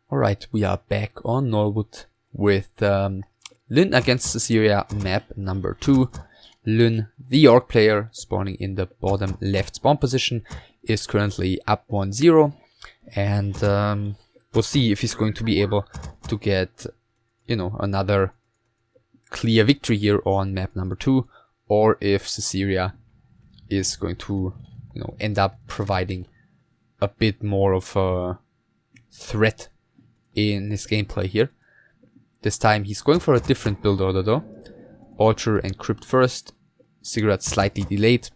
Alright, we are back on Norwood with Lynn against Susiria, map number 2. Lynn, the orc player, spawning in the bottom left spawn position, is currently up 1-0, and we'll see if he's going to be able to get, another clear victory here on map number 2, or if Susiria is going to, end up providing a bit more of a threat in his gameplay here. This time he's going for a different build order though. Altar and Crypt first, Cigarette slightly delayed.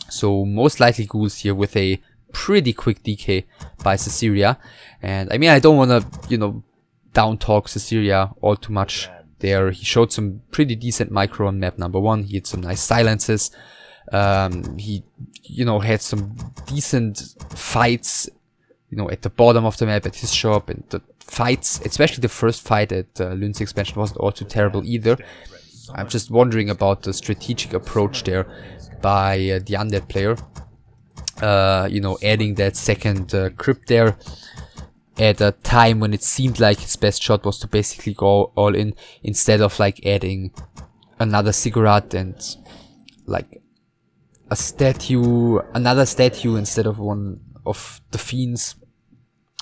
So most likely ghouls here with a pretty quick DK by Susiria. And I mean, I don't want to, down talk Susiria all too much there. He showed some pretty decent micro on map number 1. He had some nice silences. He, had some decent fights at the bottom of the map at his shop, and the fights, especially the first fight at Lynn's expansion, wasn't all too terrible either. I'm just wondering about the strategic approach there by the undead player. Adding that second crypt there at a time when it seemed like his best shot was to basically go all in, instead of like adding another cigarette and like another statue instead of one of the fiends,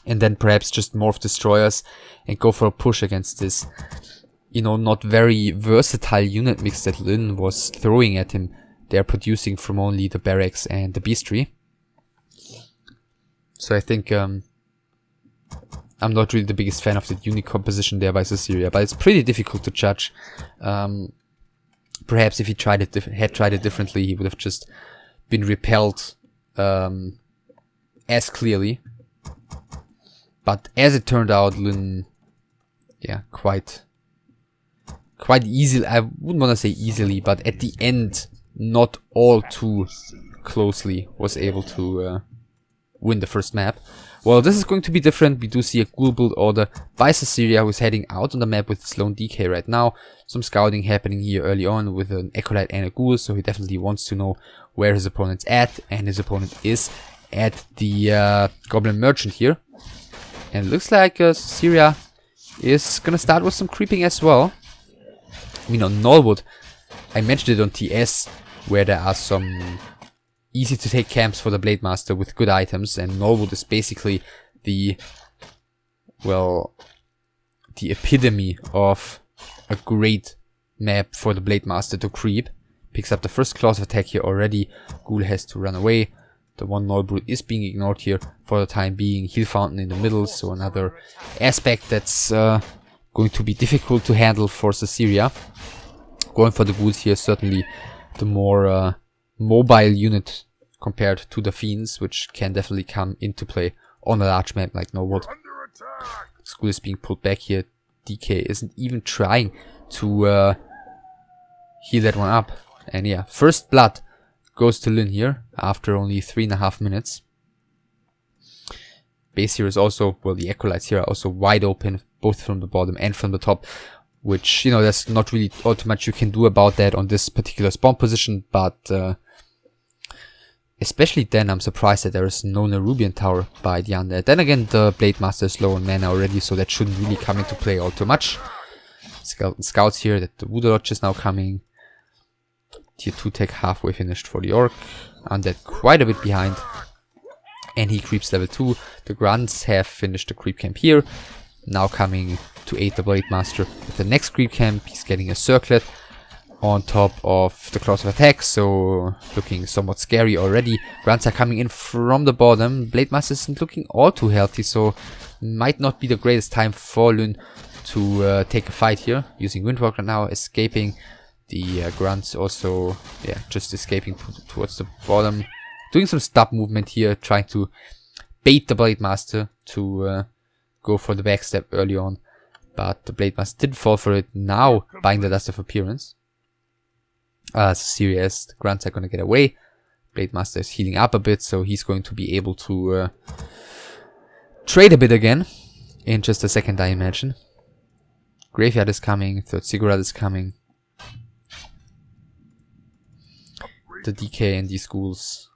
and then perhaps just more of destroyers and go for a push against this, not very versatile unit mix that Lynn was throwing at him. They're producing from only the barracks and the beastry. So I think I'm not really the biggest fan of the unit composition there by Susiria, but it's pretty difficult to judge. Perhaps if he had tried it differently, he would have just been repelled as clearly. But as it turned out, Lynn, quite easily, I wouldn't want to say easily, but at the end, not all too closely, was able to win the first map. Well, this is going to be different. We do see a ghoul build order by Susiria, who's heading out on the map with his lone DK right now. Some scouting happening here early on with an acolyte and a ghoul, so he definitely wants to know where his opponent's at, and his opponent is at the Goblin Merchant here. And it looks like Susiria is gonna start with some creeping as well. I mean, on Norwood, I mentioned it on TS, where there are some easy to take camps for the Blade Master with good items, and Norwood is basically the epitome of a great map for the Blade Master to creep. Picks up the first claws of attack here already. Ghoul has to run away. The one Null Brute is being ignored here for the time being. Heal Fountain in the middle, so another aspect that's going to be difficult to handle for Susiria. Going for the ghouls here, certainly the more mobile unit compared to the fiends, which can definitely come into play on a large map like Norwood. Ghoul is being pulled back here. DK isn't even trying to heal that one up. And yeah, first blood goes to Lynn here after only 3.5 minutes. Base here is also, well, the acolytes here are also wide open, both from the bottom and from the top, which, there's not really all too much you can do about that on this particular spawn position, but especially then I'm surprised that there is no Nerubian Tower by the undead. Then again, the Blade Master is low on mana already, so that shouldn't really come into play all too much. Skeleton Scouts here, that the Voodoo Lodge is now coming. Tier 2 tech halfway finished for the Orc. Undead quite a bit behind. And he creeps level 2. The Grunts have finished the creep camp here. Now coming to aid the Blade Master with the next creep camp. He's getting a circlet on top of the claws of attack, so looking somewhat scary already. Grunts are coming in from the bottom. Blade Master isn't looking all too healthy, so might not be the greatest time for Lynn to take a fight here. Using Windwalker now, escaping. The Grunts also, just escaping towards the bottom. Doing some stop movement here, trying to bait the Blade Master to go for the backstab early on. But the Blade Master didn't fall for it. Now, buying the Dust of Appearance. Serious, the Grunts are going to get away. Blade Master is healing up a bit, so he's going to be able to trade a bit again. In just a second, I imagine. Graveyard is coming, third cigarette is coming. The DK and these ghouls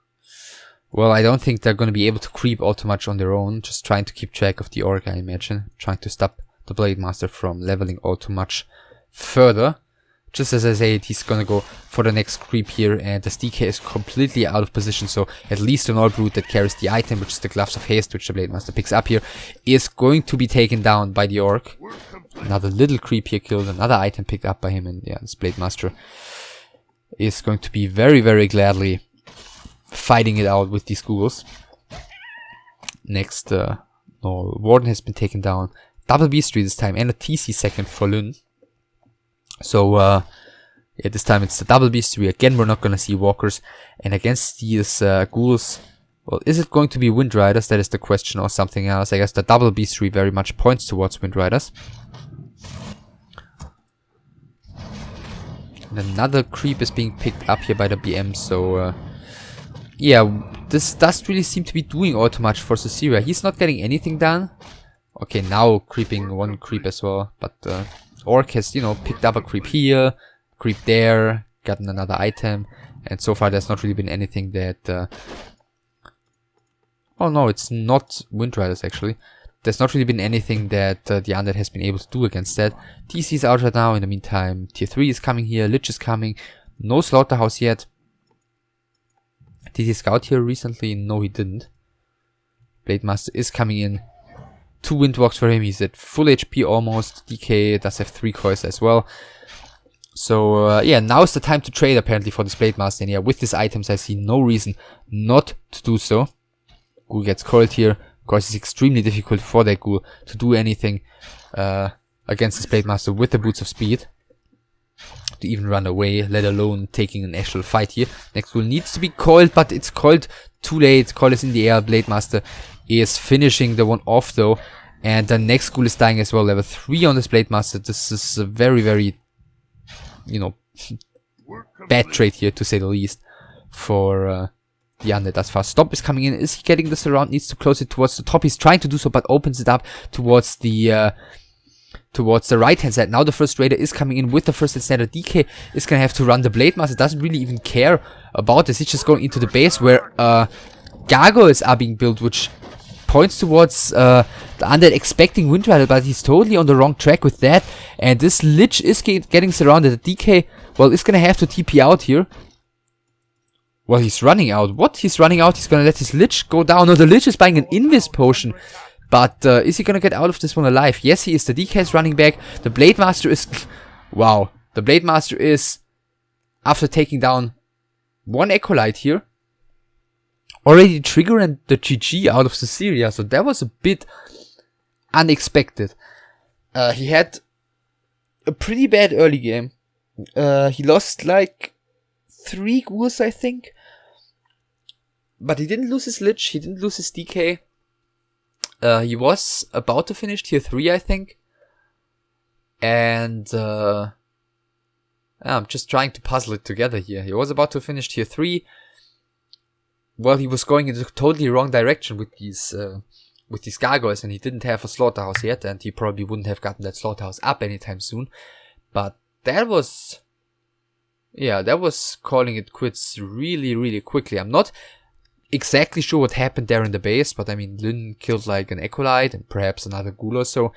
Well, I don't think they're going to be able to creep all too much on their own. Just trying to keep track of the orc, I imagine. Trying to stop the Blade Master from leveling all too much further. Just as I said, he's going to go for the next creep here. And this DK is completely out of position. So at least an Orc Brute that carries the item, which is the Gloves of Haste, which the Blade Master picks up here, is going to be taken down by the Orc. Another little creep here killed. Another item picked up by him. And yeah, this Blade Master is going to be very, very gladly fighting it out with these ghouls. Next, no, Warden has been taken down. Double Beastry this time, and a TC second for Lyn. So, yeah, this time it's the double Beastry. Again, we're not gonna see walkers. And against these ghouls, well, is it going to be Wind Riders? That is the question, or something else. I guess the double Beastry very much points towards Wind Riders. And another creep is being picked up here by the BM, so yeah, this doesn't really seem to be doing all too much for Susiria. He's not getting anything done. Okay, now creeping one creep as well. But Orc has, you know, picked up a creep here, creep there, gotten another item. And so far there's not really been anything that... oh no, it's not Wind Riders actually. There's not really been anything that the Undead has been able to do against that. TC is out right now. In the meantime, Tier 3 is coming here, Lich is coming. No Slaughterhouse yet. Did he scout here recently? No, he didn't. Blade Master is coming in. 2 Windwalks for him. He's at full HP almost. DK does have 3 coils as well. So, yeah, now is the time to trade apparently for this Blade Master. And yeah, with these items, I see no reason not to do so. Ghoul gets coiled here. Of course, it's extremely difficult for that Ghoul to do anything against this Blade Master with the Boots of Speed. To even run away, let alone taking an actual fight here. Next Ghoul needs to be coiled, but it's coiled too late. Coil is in the air. Blade Master is finishing the one off though. And the next Ghoul is dying as well. Level 3 on this Blade Master. This is a very, very, you know, bad trade here, to say the least, for the Undead thus far. Stomp is coming in. Is he getting this around? Needs to close it towards the top. He's trying to do so, but opens it up towards the right hand side. Now the first raider is coming in with the first standard. DK is gonna have to run the Blade Master. Doesn't really even care about this. He's just going into the base where gargoyles are being built, which points towards the Undead expecting Wind Rider, but he's totally on the wrong track with that. And this Lich is getting surrounded. The DK, well, is gonna have to TP out here. Well, he's running out. What? He's running out. He's gonna let his Lich go down. No, the Lich is buying an Invis potion. But is he gonna get out of this one alive? Yes, he is. The DK is running back. The Blade Master is... wow. The Blade Master is, after taking down one Acolyte here, already triggering the GG out of Susiria. So that was a bit unexpected. He had a pretty bad early game. He lost like 3 ghouls, I think. But he didn't lose his Lich. He didn't lose his DK. He was about to finish tier 3, I think. And I'm just trying to puzzle it together here. He was about to finish tier 3. Well, he was going in the totally wrong direction with these gargoyles, and he didn't have a slaughterhouse yet, and he probably wouldn't have gotten that slaughterhouse up anytime soon. But that was... yeah, that was calling it quits really, really quickly. I'm not exactly sure what happened there in the base, but I mean, Lyn killed like an Acolyte and perhaps another Ghoul or so.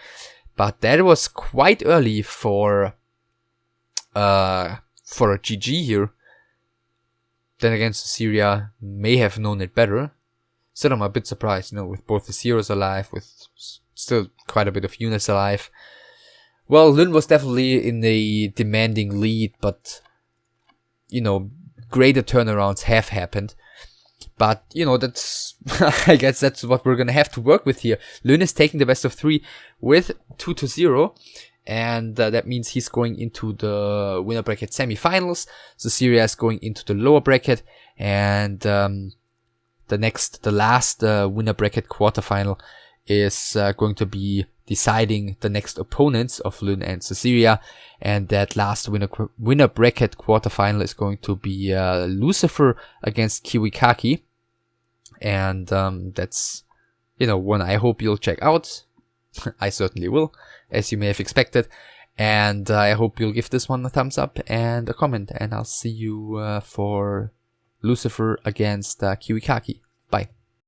But that was quite early for a GG here. Then again, Susiria may have known it better. Still, I'm a bit surprised, you know, with both his heroes alive, with still quite a bit of units alive. Well, Lyn was definitely in a demanding lead, but, you know, greater turnarounds have happened. But, you know, that's, I guess that's what we're gonna have to work with here. Lyn is taking the best of 3 with 2-0. And that means he's going into the winner bracket semi-finals. Susiria is going into the lower bracket. And the last winner bracket quarterfinal is going to be deciding the next opponents of Lyn and Susiria. And that last winner bracket quarterfinal is going to be Lucifer against Kiwikaki. And that's, you know, one I hope you'll check out. I certainly will, as you may have expected. And I hope you'll give this one a thumbs up and a comment. And I'll see you for Lucifer against Kiwikaki.